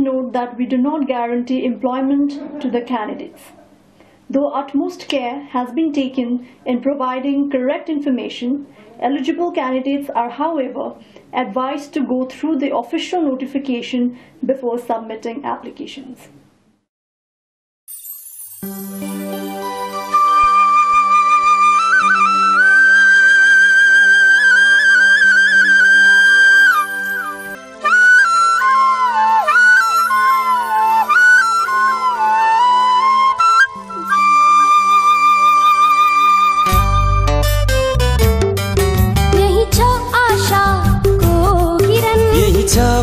note that we do not guarantee employment to the candidates. Though utmost care has been taken in providing correct information, eligible candidates are, however, advised to go through the official notification before submitting applications.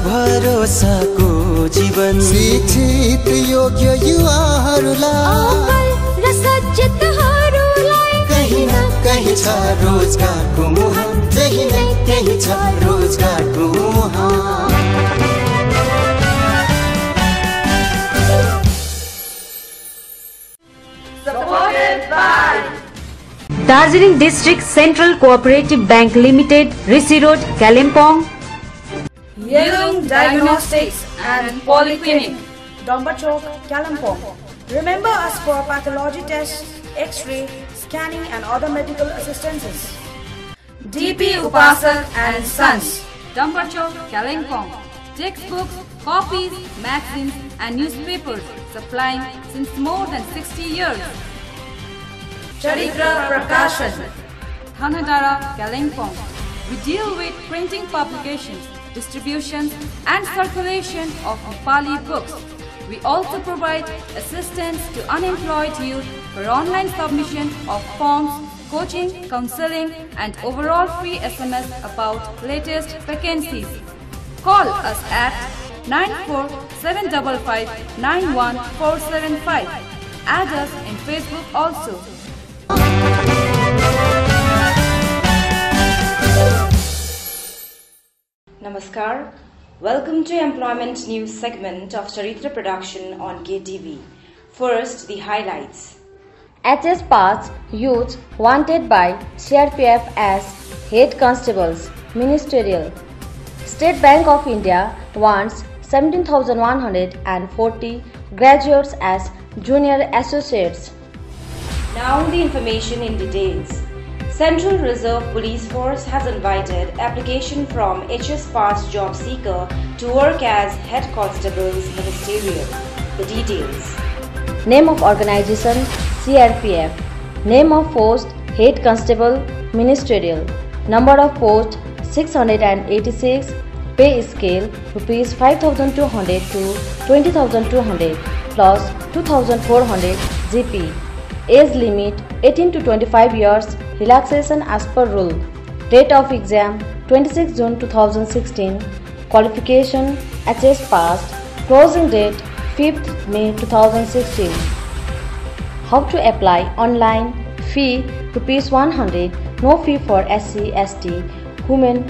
भरोसाको जीवन शिक्षित योग्य युवाहरूलाई र सचेतहरूलाई कहीं न कहीं छ रोजगारको मुहान, कहीं न कहीं छ रोजगारको मुहान। Supported by Darjeeling District Central Cooperative Bank Limited, Rishi Road, Kalimpong. Yelong Diagnostics and Polyclinic, Domba Chowk, Kalimpong. Remember us for pathology tests, X-ray, scanning and other medical assistances. DP Upasak and Sons, Domba Chowk, Kalimpong. Textbooks, copies, magazines and newspapers supplying since more than 60 years. Charitra Prakashan, Thanadara, Kalimpong. We deal with printing publications, distribution and circulation of Nepali books. We also provide assistance to unemployed youth for online submission of forms, coaching, counseling and overall free SMS about latest vacancies. Call us at 9475591475. Add us in Facebook also. Namaskar. Welcome to Employment News segment of Charitra production on KTV. First, the highlights. HS passed youth wanted by CRPF as head constables, ministerial. State Bank of India wants 17,140 graduates as junior associates. Now the information in details. Central Reserve Police Force has invited application from HS Pass job seeker to work as head constables ministerial. The details. Name of organization CRPF. Name of post head constable ministerial. Number of post 686. Pay scale rupees 5,200 to 20,200 plus 2,400 GP. Age limit 18 to 25 years. Relaxation as per rule. Date of exam 26 June 2016. Qualification HS passed. Closing date 5th May 2016. How to apply online? Fee rupees 100. No fee for SC, ST, women,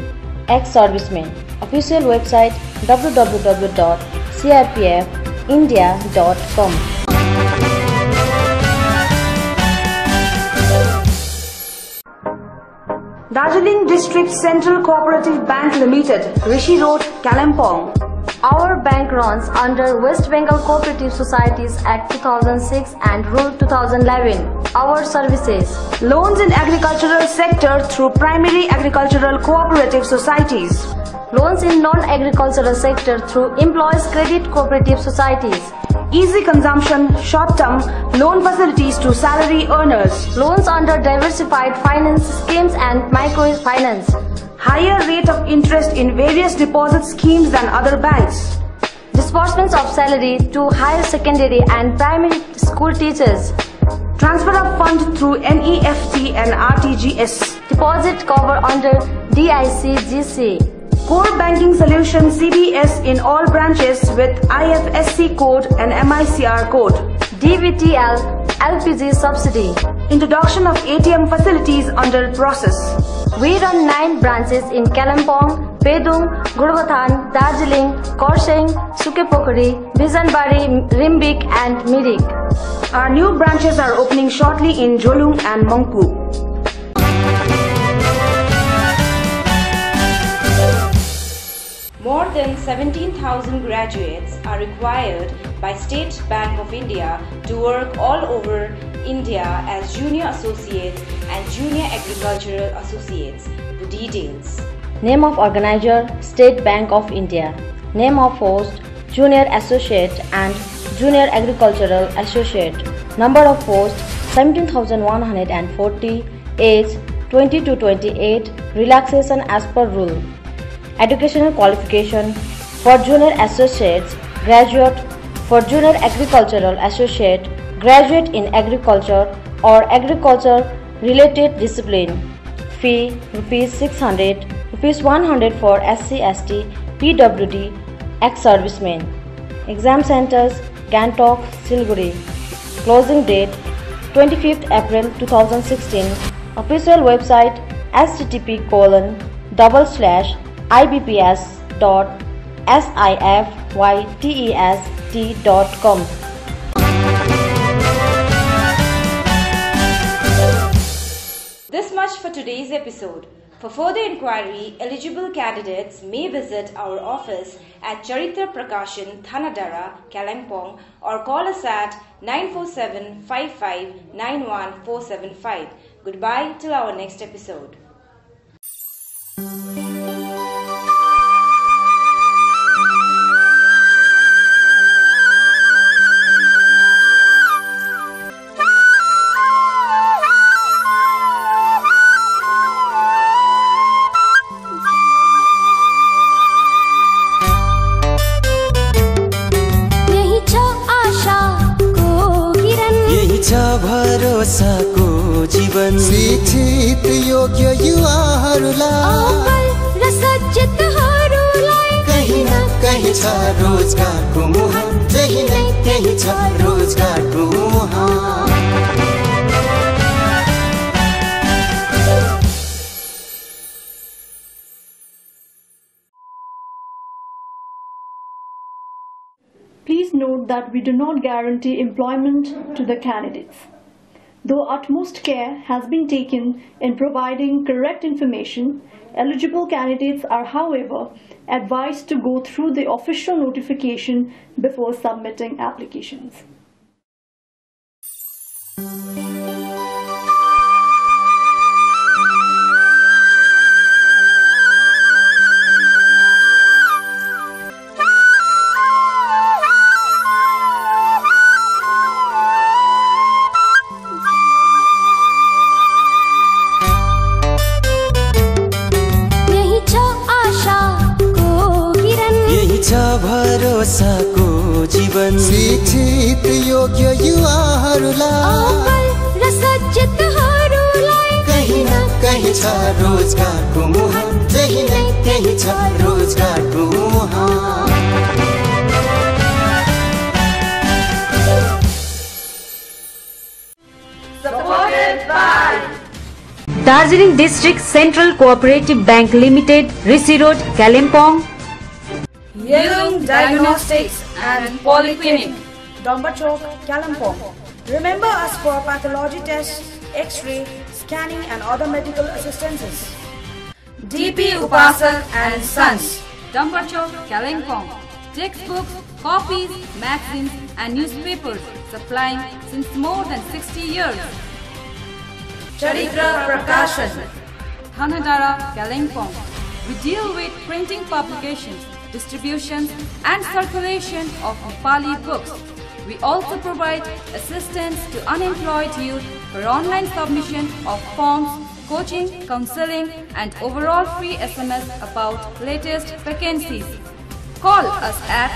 ex-servicemen. Official website www.crpfindia.com. Darjeeling District Central Cooperative Bank Limited, Rishi Road, Kalimpong. Our bank runs under West Bengal Cooperative Societies Act 2006 and Rule 2011. Our services: loans in agricultural sector through primary agricultural cooperative societies. Loans in non-agricultural sector through employees credit cooperative societies. Easy consumption, short-term loan facilities to salary earners. Loans under diversified finance schemes and microfinance. Higher rate of interest in various deposit schemes than other banks. Disbursements of salary to higher secondary and primary school teachers. Transfer of fund through NEFT and RTGS. Deposit cover under DICGC. Core banking solution CBS in all branches with IFSC code and MICR code. DVTL LPG subsidy. Introduction of ATM facilities under process. We run 9 branches in Kalimpong, Pedung, Gurvathan, Darjeeling, Korseng, Sukepokuri, Bijanbari, Rimbik and Mirik. Our new branches are opening shortly in Jolung and Mongpu. More More than 17,000 graduates are required by State Bank of India to work all over India as Junior Associates and Junior Agricultural Associates. The details. Name of organizer, State Bank of India. Name of post, Junior Associate and Junior Agricultural Associate. Number of post, 17,140. Age, 20 to 28. Relaxation as per rule. Educational qualification for Junior Associates, graduate. For Junior Agricultural Associate, graduate in agriculture or agriculture related discipline. Fee Rs 600, Rs 100 for SC/ST, PWD, ex-servicemen. Exam centers Gangtok, Siliguri. Closing date 25th April 2016. Official website http://ibps.sifytest.com. This much for today's episode. For further inquiry, eligible candidates may visit our office at Charitra Prakashan, Thanadara, Kalimpong, or call us at 947-55-91475. Goodbye till our next episode. भरोसाको जीवन शिक्षित योग्य युवाहरूलाई र सज्जितहरूलाई कहीं न कहीं छ रोजगारको मुहान, कहीं न कहीं छ रोजगारको मुहान। Please note that we do not guarantee employment to the candidates. Though utmost care has been taken in providing correct information, eligible candidates are, however, advised to go through the official notification before submitting applications. भरोसाको जीवन शिक्षित योग्य युवाहरूलाई र सज्जितहरूलाई कहीं न कहीं छ रोजगारको मुहान, कहीं न कहीं छ रोजगारको मुहान। Supported by Darjeeling District Central Cooperative Bank Limited, Rishi Road, Kalimpong. Yelung Diagnostics and Polyclinic, Domba Chowk, Kalimpong. Remember us for pathology tests, X-ray, scanning and other medical assistances. DP Upasak and Sons, Domba Chowk, Kalimpong. Textbooks, copies, magazines and newspapers supplying since more than 60 years. Charitra Prakashan, Thanadara, Kalimpong. We deal with printing publications, distribution and circulation of Nepali books. We also provide assistance to unemployed youth for online submission of forms, coaching, counseling and overall free SMS about latest vacancies. Call us at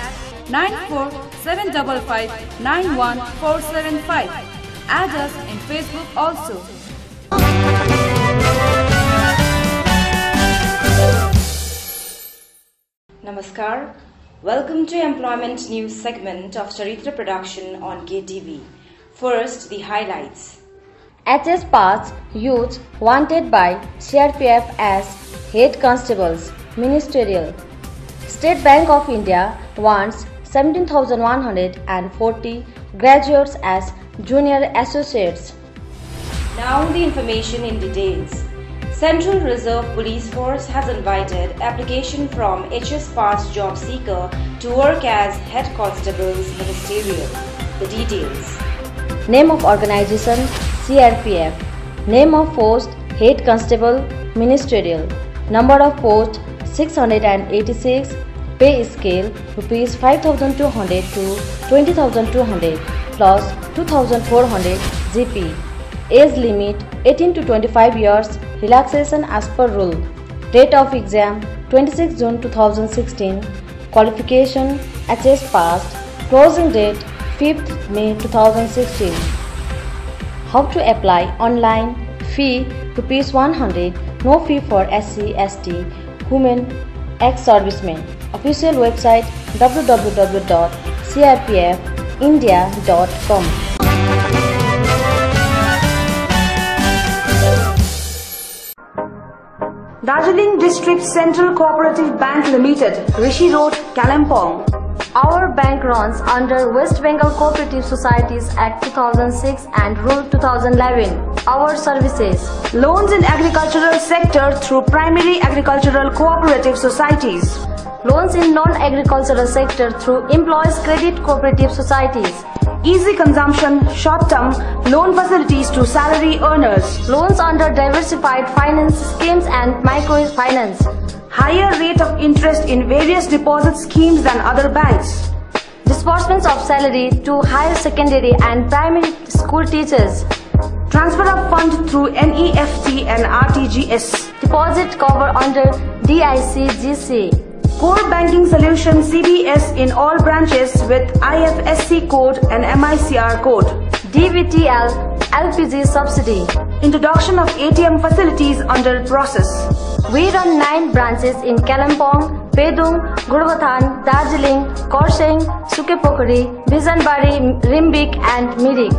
9475591475. Add us in Facebook also. Namaskar. Welcome to Employment News segment of Charitra Production on KTV. First, the highlights. HS Pass youth wanted by CRPF as head constables, ministerial. State Bank of India wants 17,140 graduates as junior associates. Now the information in details. Central Reserve Police Force has invited application from HS Pass job seeker to work as Head Constables Ministerial. The details. Name of organization CRPF. Name of post Head Constable Ministerial. Number of post 686. Pay scale rupees 5,200 to 20,200 plus 2,400 GP. Age limit 18 to 25 years. Relaxation as per rule. Date of exam 26 June 2016. Qualification HS passed. Closing date 5th May 2016. How to apply online. Fee rupees 100. No fee for SC, ST, women, ex-servicemen. Official website www.crpfindia.com. Darjeeling District Central Cooperative Bank Limited, Rishi Road, Kalimpong. Our bank runs under West Bengal Cooperative Societies Act 2006 and Rule 2011. Our services: loans in agricultural sector through primary agricultural cooperative societies. Loans in non-agricultural sector through employees credit cooperative societies. Easy consumption, short-term loan facilities to salary earners. Loans under diversified finance schemes and microfinance. Higher rate of interest in various deposit schemes than other banks. Disbursements of salary to higher secondary and primary school teachers. Transfer of fund through NEFT and RTGS. Deposit cover under DICGC. Core banking solution CBS in all branches with IFSC code and MICR code. DVTL LPG subsidy. Introduction of ATM facilities under process. We run 9 branches in Kalimpong, Pedung, Gurvathan, Darjeeling, Korseng, Sukepokuri, Bijanbari, Rimbik and Mirik.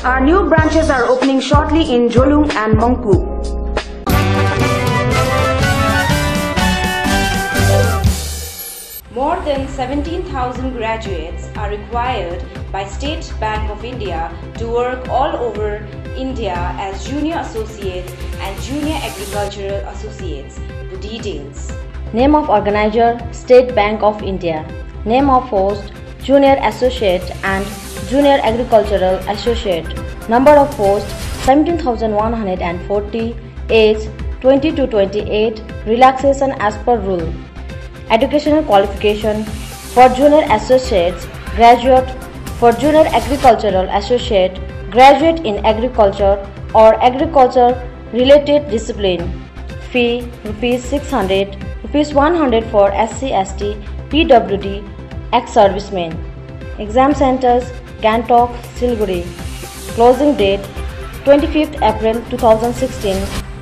Our new branches are opening shortly in Jolung and Mongpu. More than 17,000 graduates are required by State Bank of India to work all over India as junior associates and junior agricultural associates. The details. Name of organizer State Bank of India. Name of post junior associate and junior agricultural associate. Number of post 17,140. Age 20 to 28. Relaxation as per rule. Educational qualification for junior associates, graduate; for junior agricultural associate, graduate in agriculture or agriculture related discipline. Fee rupees 600, rupees 100 for SC, ST, PWD, ex-servicemen. Exam centers Gangtok, Siliguri. Closing date 25th April 2016.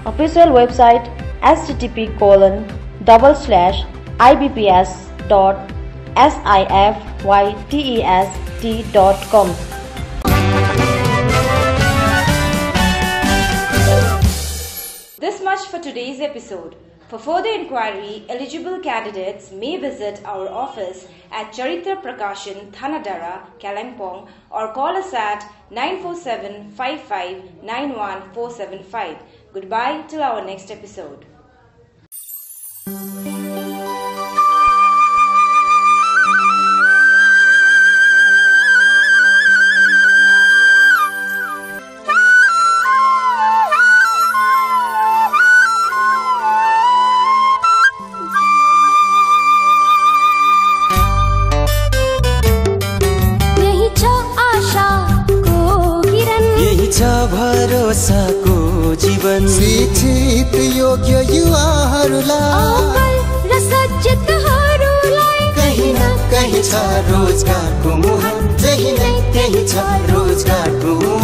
Official website http://ibps.sifytest.com. This much for today's episode. For further inquiry, eligible candidates may visit our office at Charitra Prakashan, Thanadara, Kalimpong, or call us at 947-55-91475. Goodbye till our next episode. भरोसाको जीवन शिक्षित योग्य युवाहरूलाई र सचेतहरूलाई कहीं न कहीं छ रोजगारको मुहान, कहीं न कहीं छ रोजगारको मुहान।